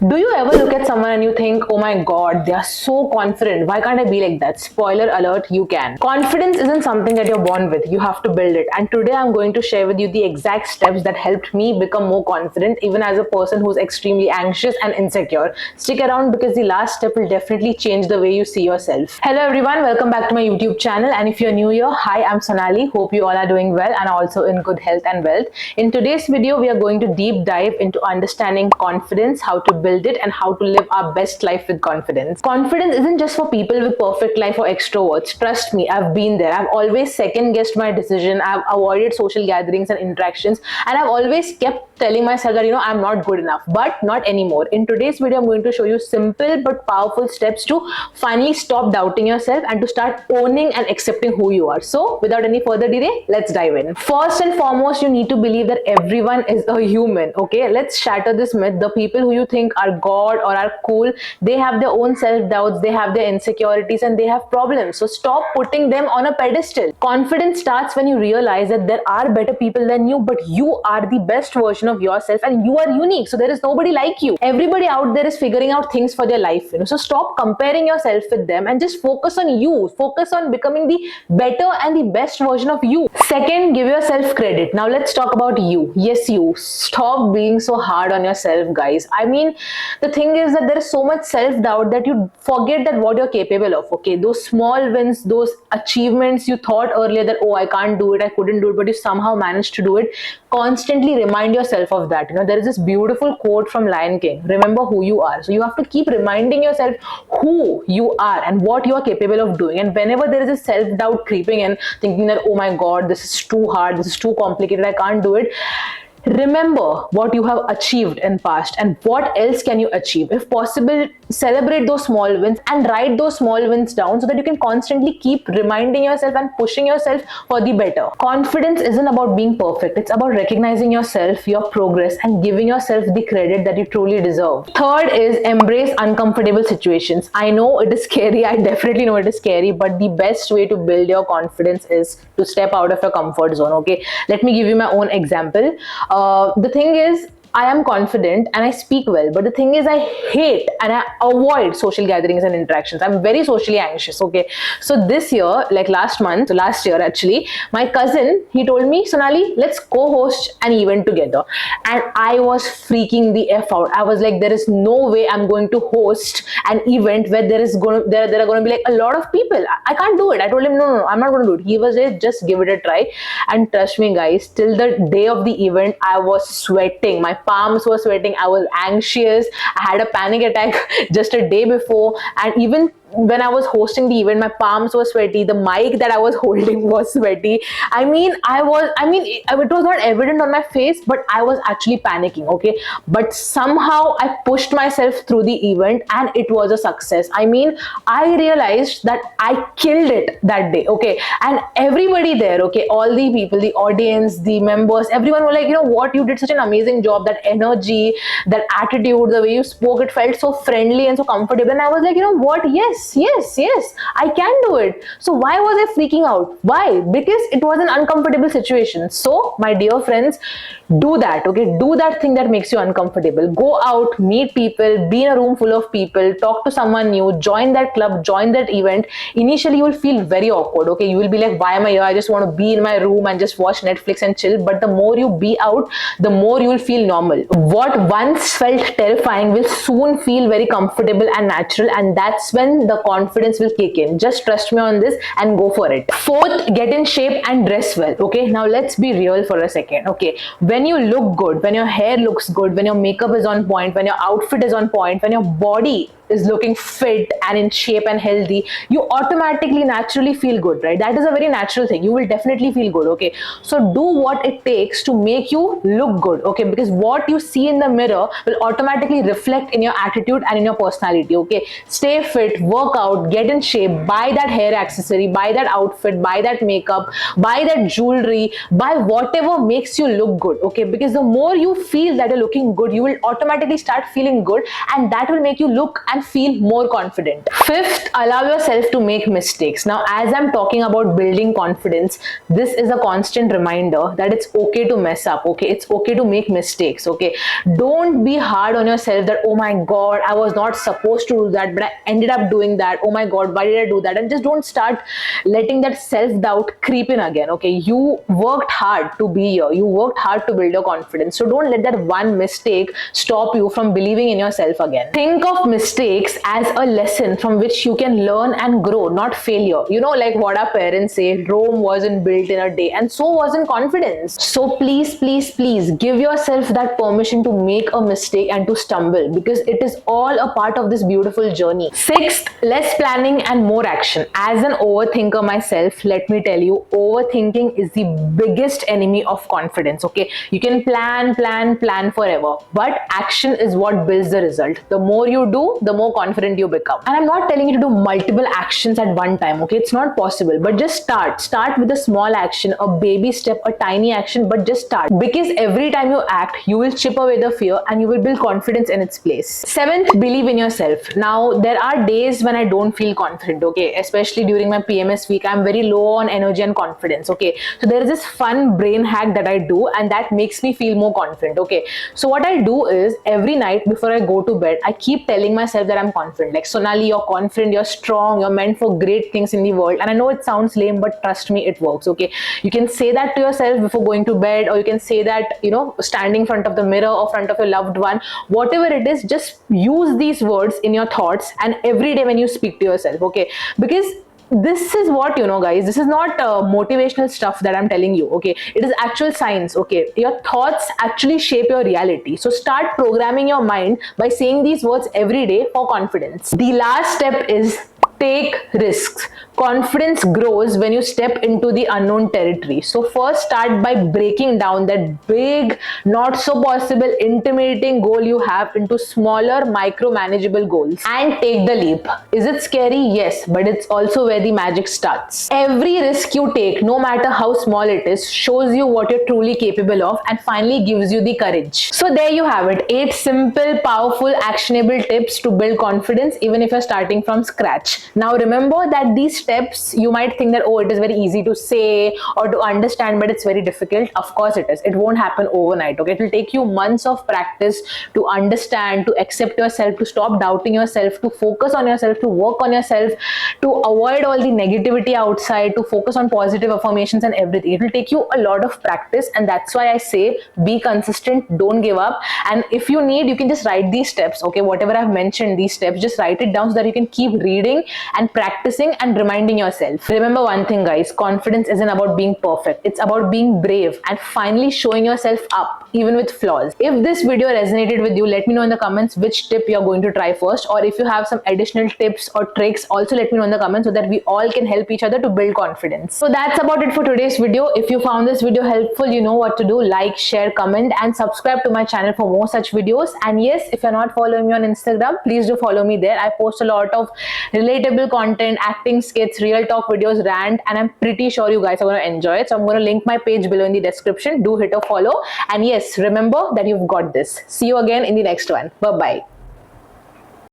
Do you ever look at someone and you think, oh my god, they are so confident, why can't I be like that? Spoiler alert, you can. Confidence isn't something that you're born with, you have to build it. And today I'm going to share with you the exact steps that helped me become more confident, even as a person who's extremely anxious and insecure. Stick around because the last step will definitely change the way you see yourself. Hello everyone, welcome back to my YouTube channel. And if you're new here, hi, I'm Sonali. Hope you all are doing well and also in good health and wealth. In today's video, we are going to deep dive into understanding confidence, how to build it, and how to live our best life with confidence. Confidence isn't just for people with perfect life or extroverts. Trust me, I've been there. I've always second guessed my decision. I've avoided social gatherings and interactions, and I've always kept telling myself that, I'm not good enough, but not anymore. In today's video, I'm going to show you simple but powerful steps to finally stop doubting yourself and to start owning and accepting who you are. So without any further delay, let's dive in. First and foremost, you need to believe that everyone is a human. Okay, let's shatter this myth. The people who you think are God or are cool, they have their own self-doubts, they have their insecurities, and they have problems. So stop putting them on a pedestal. Confidence starts when you realize that there are better people than you, but you are the best version of yourself and you are unique. So there is nobody like you. Everybody out there is figuring out things for their life. So stop comparing yourself with them and just focus on you. Focus on becoming the better and the best version of you. Second, give yourself credit. Now let's talk about you. Yes, you. Stop being so hard on yourself, guys. I mean, the thing is that there is so much self-doubt that you forget that what you're capable of. Okay, those small wins, those achievements you thought earlier that, oh, I can't do it, I couldn't do it, but you somehow managed to do it. Constantly remind yourself of that. There is this beautiful quote from Lion King: remember who you are. So you have to keep reminding yourself who you are and what you are capable of doing. And whenever there is a self-doubt creeping in, thinking that, oh my god, this is too hard, this is too complicated, I can't do it, remember what you have achieved in past and what else can you achieve. If possible, celebrate those small wins and write those small wins down so that you can constantly keep reminding yourself and pushing yourself for the better. Confidence isn't about being perfect. It's about recognizing yourself, your progress, and giving yourself the credit that you truly deserve. Third is embrace uncomfortable situations. I know it is scary. I definitely know it is scary, but the best way to build your confidence is to step out of your comfort zone. Okay, let me give you my own example. The thing is, I am confident and I speak well, but the thing is I hate and I avoid social gatherings and interactions. I'm very socially anxious. Okay, so this year, like last year actually, my cousin, he told me, Sonali, let's co-host an event together. And I was freaking the F out. I was like, there is no way I'm going to host an event where there are going to be like a lot of people. I can't do it. I told him, no, I'm not going to do it. He was like, just give it a try. And trust me guys, till the day of the event, I was sweating. My palms were sweating. I was anxious. I had a panic attack just a day before, and even when I was hosting the event, my palms were sweaty. The mic that I was holding was sweaty. It was not evident on my face, but I was actually panicking. Okay, but somehow I pushed myself through the event and it was a success. I realized that I killed it that day. Okay, and everybody there, okay, all the people, the audience, the members, everyone were like, what, you did such an amazing job. That energy, that attitude, the way you spoke, it felt so friendly and so comfortable. And I was like, what? Yes, I can do it. So why was I freaking out? Why? Because it was an uncomfortable situation. So my dear friends, do that. Okay, do that thing that makes you uncomfortable. Go out, meet people, be in a room full of people, talk to someone new, join that club, join that event. Initially you will feel very awkward. Okay, you will be like, why am I here? I just want to be in my room and just watch Netflix and chill. But the more you be out, the more you will feel normal. What once felt terrifying will soon feel very comfortable and natural, and that's when the confidence will kick in. Just trust me on this and go for it. Fourth, get in shape and dress well. Okay, now let's be real for a second. Okay, when you look good, when your hair looks good, when your makeup is on point, when your outfit is on point, when your body is looking fit and in shape and healthy, you automatically naturally feel good, right? That is a very natural thing. You will definitely feel good. Okay, so do what it takes to make you look good. Okay, because what you see in the mirror will automatically reflect in your attitude and in your personality. Okay, stay fit, work out, get in shape, buy that hair accessory, buy that outfit, buy that makeup, buy that jewelry, buy whatever makes you look good. Okay, because the more you feel that you're looking good, you will automatically start feeling good, and that will make you look and feel more confident. Fifth, allow yourself to make mistakes. Now, as I'm talking about building confidence, this is a constant reminder that it's okay to mess up, okay? It's okay to make mistakes, okay? Don't be hard on yourself that, oh my God, I was not supposed to do that, but I ended up doing that. Oh my God, why did I do that? And just don't start letting that self-doubt creep in again, okay? You worked hard to be here. You worked hard to build your confidence. So don't let that one mistake stop you from believing in yourself again. Think of mistakes as a lesson from which you can learn and grow, not failure. You know, like what our parents say, Rome wasn't built in a day, and so wasn't confidence. So please, please, please give yourself that permission to make a mistake and to stumble, because it is all a part of this beautiful journey. Sixth, less planning and more action. As an overthinker myself, let me tell you, overthinking is the biggest enemy of confidence, okay? You can plan forever, but action is what builds the result. The more you do, the more confident you become. And I'm not telling you to do multiple actions at one time, okay? It's not possible, but just start with a small action, a baby step, a tiny action, but just start, because every time you act, you will chip away the fear and you will build confidence in its place. Seventh, believe in yourself. Now, there are days when I don't feel confident, okay? Especially during my PMS week, I'm very low on energy and confidence, okay? So there is this fun brain hack that I do, and that makes me feel more confident, okay? So what I do is, every night before I go to bed, I keep telling myself that I'm confident. Like, Sonali, you're confident, you're strong, you're meant for great things in the world. And I know it sounds lame, but trust me, it works, okay? You can say that to yourself before going to bed, or you can say that, you know, standing in front of the mirror or front of your loved one. Whatever it is, just use these words in your thoughts and every day when you speak to yourself, okay? Because this is what, you know, guys, this is not motivational stuff that I'm telling you, okay? It is actual science, okay? Your thoughts actually shape your reality. So start programming your mind by saying these words every day for confidence. The last step is take risks. Confidence grows when you step into the unknown territory. So first, start by breaking down that big, not so possible, intimidating goal you have into smaller, micro manageable goals, and take the leap. Is it scary? Yes, but it's also where the magic starts. Every risk you take, no matter how small it is, shows you what you're truly capable of and finally gives you the courage. So there you have it, 8 simple, powerful, actionable tips to build confidence even if you're starting from scratch. Now remember that these steps, you might think that, oh, it is very easy to say or to understand, but it's very difficult. Of course it is. It won't happen overnight, okay? It will take you months of practice to understand, to accept yourself, to stop doubting yourself, to focus on yourself, to work on yourself, to avoid all the negativity outside, to focus on positive affirmations and everything. It will take you a lot of practice, and that's why I say be consistent, don't give up. And if you need, you can just write these steps, okay? Whatever I've mentioned, these steps, just write it down so that you can keep reading and practicing and reminding yourself. Remember one thing, guys, confidence isn't about being perfect. It's about being brave and finally showing yourself up, even with flaws. If this video resonated with you, let me know in the comments which tip you're going to try first, or if you have some additional tips or tricks, also let me know in the comments so that we all can help each other to build confidence. So that's about it for today's video. If you found this video helpful, you know what to do. Like, share, comment, and subscribe to my channel for more such videos. And yes, if you're not following me on Instagram, please do follow me there. I post a lot of relatable content, acting skits, real talk videos, rant, and I'm pretty sure you guys are going to enjoy it. So I'm going to link my page below in the description. Do hit a follow. And yes, remember that you've got this. See you again in the next one. Bye-bye.